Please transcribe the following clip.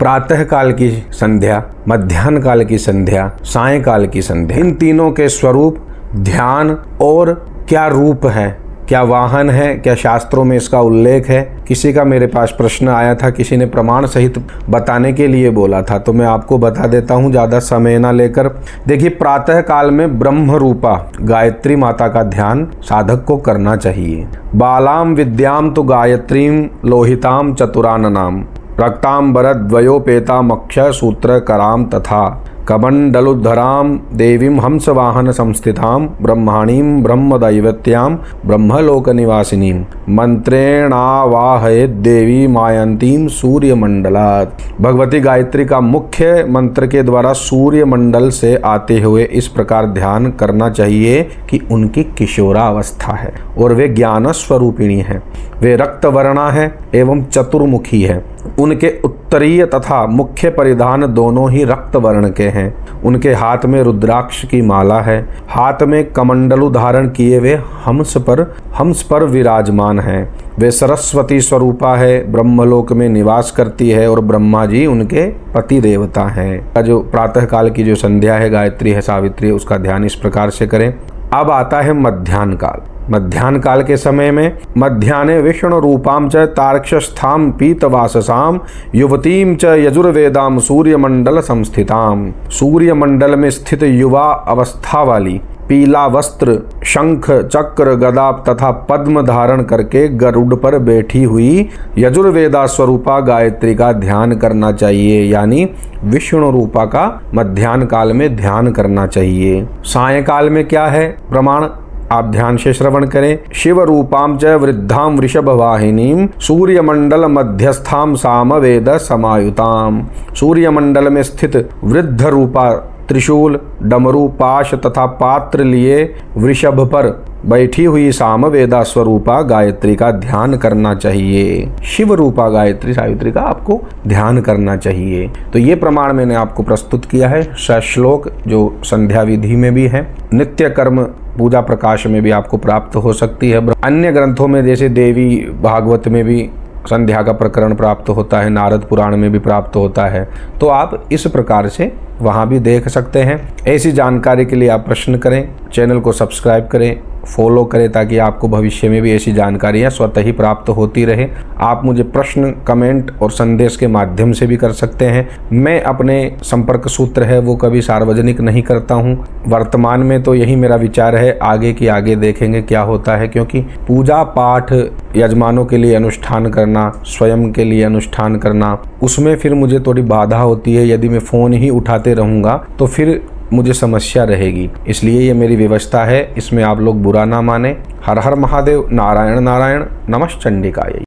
प्रातः काल की संध्या, मध्याह्न काल की संध्या, सायंकाल की संध्या, इन तीनों के स्वरूप, ध्यान और क्या रूप है, क्या वाहन है, क्या शास्त्रों में इसका उल्लेख है। किसी का मेरे पास प्रश्न आया था, किसी ने प्रमाण सहित बताने के लिए बोला था, तो मैं आपको बता देता हूँ ज़्यादा समय ना लेकर। देखिए, प्रातः काल में ब्रह्म रूपा गायत्री माता का ध्यान साधक को करना चाहिए। बालाम विद्याम तो गायत्रीम लोहिताम चतुराननाम रक्तांबरद्वयोपेताम अक्षय सूत्र कराम तथा कमंडलुद्धराम देवीं हंसवाहन संस्थिताम ब्रह्माणीं ब्रह्मदैवत्याम ब्रह्मलोक निवासिनीं मंत्रेणावाहयेत् देवी मायंतीम सूर्यमंडलात्। भगवती गायत्री का मुख्य मंत्र के द्वारा सूर्य मंडल से आते हुए इस प्रकार ध्यान करना चाहिए कि उनकी किशोरावस्था है और वे ज्ञान स्वरूपिणी है, वे रक्तवर्णा है एवं चतुर्मुखी है। उनके उत्तरीय तथा मुख्य परिधान दोनों ही रक्त वर्ण के हैं। उनके हाथ में रुद्राक्ष की माला है, हाथ में कमंडलु धारण किए वे हंस पर विराजमान हैं। वे सरस्वती स्वरूपा है, ब्रह्मलोक में निवास करती है और ब्रह्मा जी उनके पति देवता हैं। जो प्रातः काल की जो संध्या है, गायत्री है, सावित्री है, उसका ध्यान इस प्रकार से करें। अब आता है मध्याह्न काल। मध्याह्न काल के समय में मध्याह्ने विष्णु रूपाम च तार्क्षस्थाम पीतवाससाम युवतीम च यजुर्वेदाम सूर्यमंडल संस्थिताम। सूर्यमंडल में स्थित युवा अवस्था वाली, पीला वस्त्र, शंख, चक्र, गदा तथा पद्म धारण करके गरुड़ पर बैठी हुई यजुर्वेदा स्वरूपा गायत्री का ध्यान करना चाहिए, यानी विष्णु रूपा का मध्याह्न काल में ध्यान करना चाहिए। सायंकाल में क्या है प्रमाण, आप ध्यान से श्रवण करें। शिव रूपाम च वृद्धाम वृषभ वाहिनीम सूर्यमंडल मध्यस्थाम सामवेद समायुताम। सूर्यमंडल में स्थित वृद्ध रूपा त्रिशूल, डमरू, पाश तथा पात्र लिए वृषभ पर बैठी हुई सामवेदा स्वरूपा गायत्री का ध्यान करना चाहिए। शिव रूपा गायत्री सावित्री का आपको ध्यान करना चाहिए। तो ये प्रमाण मैंने आपको प्रस्तुत किया है सश्लोक, जो संध्या विधि में भी है, नित्य कर्म पूजा प्रकाश में भी आपको प्राप्त हो सकती है। अन्य ग्रंथों में जैसे देवी भागवत में भी संध्या का प्रकरण प्राप्त होता है, नारद पुराण में भी प्राप्त होता है, तो आप इस प्रकार से वहाँ भी देख सकते हैं। ऐसी जानकारी के लिए आप प्रश्न करें, चैनल को सब्सक्राइब करें, फॉलो करें, ताकि आपको भविष्य में भी ऐसी जानकारियाँ स्वतः ही प्राप्त होती रहे। आप मुझे प्रश्न, कमेंट और संदेश के माध्यम से भी कर सकते हैं। मैं अपने संपर्क सूत्र है वो कभी सार्वजनिक नहीं करता हूँ। वर्तमान में तो यही मेरा विचार है, आगे की आगे देखेंगे क्या होता है, क्योंकि पूजा पाठ यजमानों के लिए अनुष्ठान करना, स्वयं के लिए अनुष्ठान करना, उसमें फिर मुझे थोड़ी बाधा होती है। यदि मैं फ़ोन ही उठाते रहूँगा तो फिर मुझे समस्या रहेगी, इसलिए ये मेरी व्यवस्था है, इसमें आप लोग बुरा ना माने। हर हर महादेव, नारायण नारायण, नमः चंडिकाय।